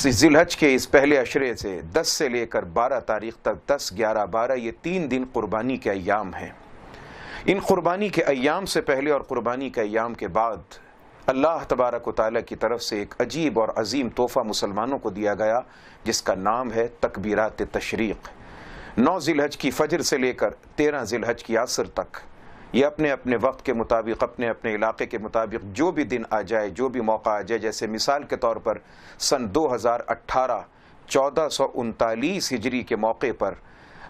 ذی الحج کے اس پہلے عشرے سے 10 سے لے کر 12 تاریخ تک 10، 11، 12 یہ 3 دن قربانی کے ایام ہیں۔ ان قربانی کے ایام سے پہلے اور قربانی کے ایام کے بعد اللہ تبارک و تعالیٰ کی طرف سے ایک عجیب اور عظیم تحفہ مسلمانوں کو دیا گیا جس کا نام ہے تکبیرات تشریق۔ 9 ذی الحج کی فجر سے لے کر 13 ذی الحج کی عصر تک یہ اپنے اپنے وقت کے مطابق، اپنے اپنے علاقے کے مطابق جو بھی دن آ جائے، جو بھی موقع آ جائے، جیسے مثال کے طور پر سن 2018 1439 ہجری کے موقع پر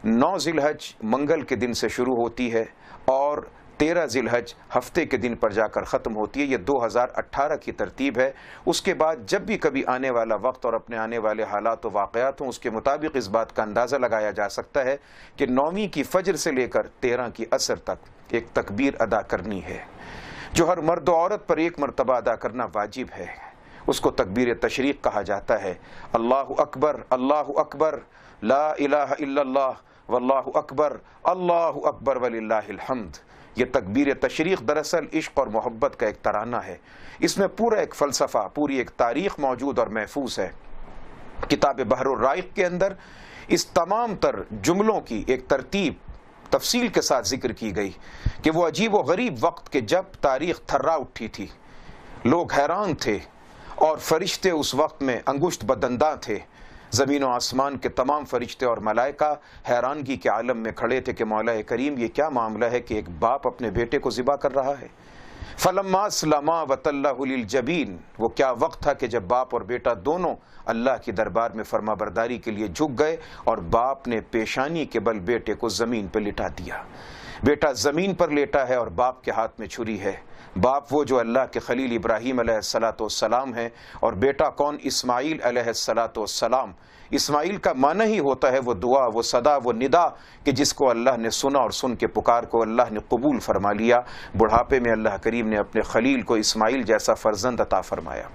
9 ذی الحج منگل کے دن سے شروع ہوتی ہے اور 13 ذی الحج ہفتے کے دن پر جا کر ختم ہوتی ہے۔ یہ 2018 کی ترتیب ہے۔ اس کے بعد جب بھی کبھی آنے والا وقت اور اپنے آنے والے حالات و واقعات ہوں، اس کے مطابق اس بات کا اندازہ لگایا جا سکتا ہے کہ 9ویں کی فجر سے لے کر 13 کی عصر تک ایک تکبیر ادا کرنی ہے جو ہر مرد و عورت پر ایک مرتبہ ادا کرنا واجب ہے۔ اس کو تکبیر تشریق کہا جاتا ہے۔ اللہ اکبر، لا الہ الا اللہ، واللہ اکبر وللہ الحمد۔ یہ تکبیر تشریق دراصل عشق اور محبت کا ایک ترانہ ہے۔ اس میں پورا ایک فلسفہ، پوری ایک تاریخ موجود اور محفوظ ہے۔ کتاب بحر الرائق کے اندر اس تمام تر جملوں کی ایک ترتیب تفصیل کے ساتھ ذکر کی گئی کہ وہ عجیب و غریب وقت کے جب تاریخ تھرا اٹھی تھی، لوگ حیران تھے اور فرشتے اس وقت میں انگشت بدنداں تھے۔ زمین و آسمان کے تمام فرشتے اور ملائکہ حیرانگی کے عالم میں کھڑے تھے کہ مولا کریم یہ کیا معاملہ ہے کہ ایک باپ اپنے بیٹے کو ذبح کر رہا ہے۔ فلما اسلما وتلہ للجبین، وہ کیا وقت تھا کہ جب باپ اور بیٹا دونوں اللہ کی دربار میں فرما برداری کے لیے جھک گئے اور باپ نے پیشانی کے بل بیٹے کو زمین پہ لٹا دیا۔ بیٹا زمین پر لیٹا ہے اور باپ کے ہاتھ میں چھری ہے۔ باپ وہ جو اللہ کے خلیل ابراہیم علیہ السلام ہیں، اور بیٹا کون؟ اسماعیل علیہ السلام۔ اسماعیل کا معنی ہی ہوتا ہے وہ دعا، وہ صدا، وہ ندا کہ جس کو اللہ نے سنا اور سن کے پکار کو اللہ نے قبول فرما لیا۔ بڑھاپے میں اللہ کریم نے اپنے خلیل کو اسماعیل جیسا فرزند عطا فرمایا۔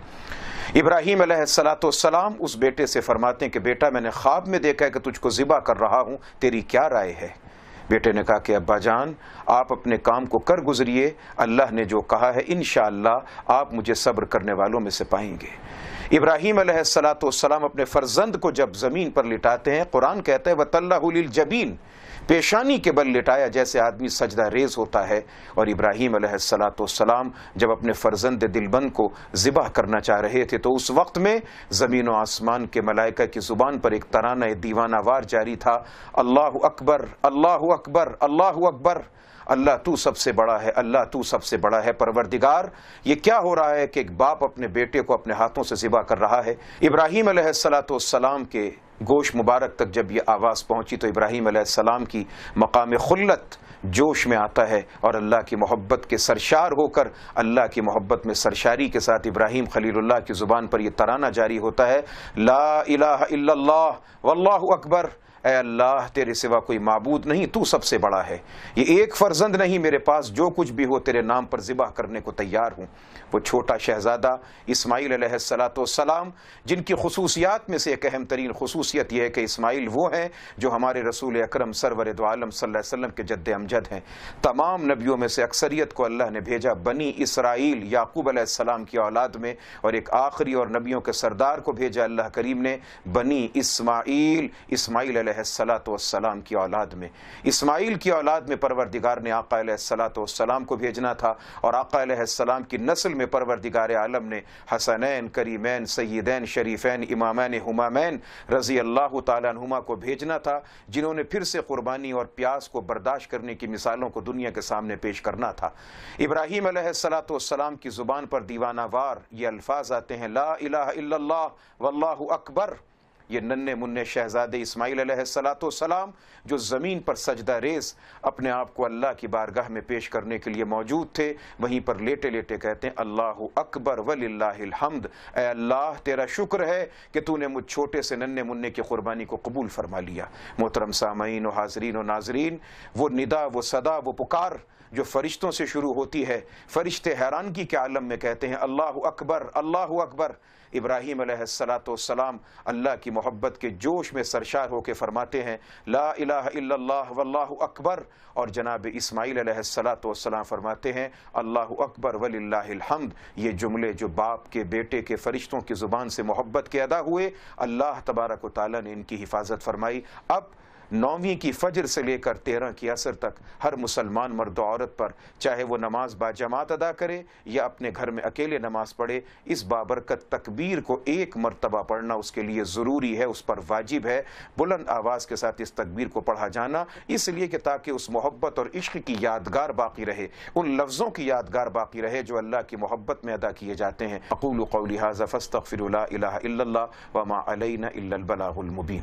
ابراہیم علیہ السلام اس بیٹے سے فرماتے ہیں کہ بیٹا میں نے خواب میں دیکھا ہے کہ تجھ کو ذبح کر رہا ہوں، تیری کیا رائے ہے؟ بیٹے نے کہا کہ ابا جان آپ اپنے کام کو کر گزریے، اللہ نے جو کہا ہے انشاءاللہ آپ مجھے صبر کرنے والوں میں سے پائیں گے۔ ابراہیم علیہ السلام اپنے فرزند کو جب زمین پر لٹاتے ہیں، قرآن کہتا ہے وَتَلَّهُ لِلْجَبِينِ، پیشانی کے بل لٹایا جیسے آدمی سجدہ ریز ہوتا ہے۔ اور ابراہیم علیہ السلام جب اپنے فرزند دلبند کو ذبح کرنا چاہ رہے تھے تو اس وقت میں زمین و آسمان کے ملائکہ کی زبان پر ایک ترانہ دیوانہ وار جاری تھا، اللہ اکبر، اللہ اکبر، اللہ اکبر، اللہ تو سب سے بڑا ہے، اللہ تو سب سے بڑا ہے۔ پروردگار یہ کیا ہو رہا ہے کہ ایک باپ اپنے بیٹے کو اپنے ہاتھوں سے ذبح کر رہا ہے؟ ابراہیم علیہ السلام کے گوش مبارک تک جب یہ آواز پہنچی تو ابراہیم علیہ السلام کی مقام خلت جوش میں آتا ہے اور اللہ کی محبت کے سرشار ہو کر، اللہ کی محبت میں سرشاری کے ساتھ ابراہیم خلیل اللہ کی زبان پر یہ ترانہ جاری ہوتا ہے، لا الہ الا اللہ واللہ اکبر، اے اللہ تیرے سوا کوئی معبود نہیں، تو سب سے بڑا ہے۔ یہ ایک فرزند نہیں، میرے پاس جو کچھ بھی ہو تیرے نام پر ذبح کرنے کو تیار ہوں۔ وہ چھوٹا شہزادہ اسماعیل علیہ السلام جن کی خصوصیات میں سے ایک اہم ترین خصوصیت یہ ہے کہ اسماعیل وہ ہیں جو ہمارے رسول اکرم سرور دو عالم صلی اللہ علیہ وسلم کے جد امجد ہیں۔ تمام نبیوں میں سے اکثریت کو اللہ نے بھیجا بنی اسرائیل یعقوب علیہ السلام کی اولاد میں، اور ایک آخری اور نبیوں کے سردار کو بھیجا اللہ کریم نے بنی اسماعیل علیہ السلام کی اولاد میں۔ اسماعیل کی اولاد میں پروردگار نے آقا علیہ السلام کو بھیجنا تھا، اور آقا علیہ السلام کی نسل میں پروردگار عالم نے حسنین، کریمین، سیدین، شریفین، امامین، ہمامین رضی اللہ تعالیٰ عنہما کو بھیجنا تھا، جنہوں نے پھر سے قربانی اور پیاس کو برداشت کرنے کی مثالوں کو دنیا کے سامنے پیش کرنا تھا۔ ابراہیم علیہ السلام کی زبان پر دیوانہ وار یہ الفاظ آتے ہیں، لا الہ الا اللہ واللہ اکبر۔ یہ ننھے منھے شہزادے اسماعیل علیہ السلام جو زمین پر سجدہ ریز اپنے آپ کو اللہ کی بارگاہ میں پیش کرنے کے لیے موجود تھے، وہیں پر لیٹے لیٹے کہتے ہیں اللہ اکبر وللہ الحمد، اے اللہ تیرا شکر ہے کہ تو نے مجھ چھوٹے سے ننھے منھے کی قربانی کو قبول فرما لیا۔ محترم سامعین و حاضرین و ناظرین، وہ ندا، وہ صدا، وہ پکار جو فرشتوں سے شروع ہوتی ہے، فرشتے حیرانگی کے عالم میں کہتے ہیں اللہ اکبر، اللہ اکبر۔ ابراہیم علیہ السلام اللہ کی محبت کے جوش میں سرشار ہو کے فرماتے ہیں لا الہ الا اللہ واللہ اکبر، اور جناب اسماعیل علیہ السلام فرماتے ہیں اللہ اکبر وللہ الحمد۔ یہ جملے جو باپ کے بیٹے کے فرشتوں کی زبان سے محبت کے ادا ہوئے، اللہ تبارک و تعالیٰ نے ان کی حفاظت فرمائی۔ اب 9ویں کی فجر سے لے کر 13 کی عصر تک ہر مسلمان مرد و عورت پر، چاہے وہ نماز با جماعت ادا کرے یا اپنے گھر میں اکیلے نماز پڑھے، اس بابرکت تکبیر کو ایک مرتبہ پڑھنا اس کے لیے ضروری ہے، اس پر واجب ہے۔ بلند آواز کے ساتھ اس تکبیر کو پڑھا جانا اس لیے کہ تاکہ اس محبت اور عشق کی یادگار باقی رہے، ان لفظوں کی یادگار باقی رہے جو اللہ کی محبت میں ادا کیے جاتے ہیں۔ اقول قولی ھذا فاستغفروا لا الہ الا اللہ وما علینا الا البلاغ المبین۔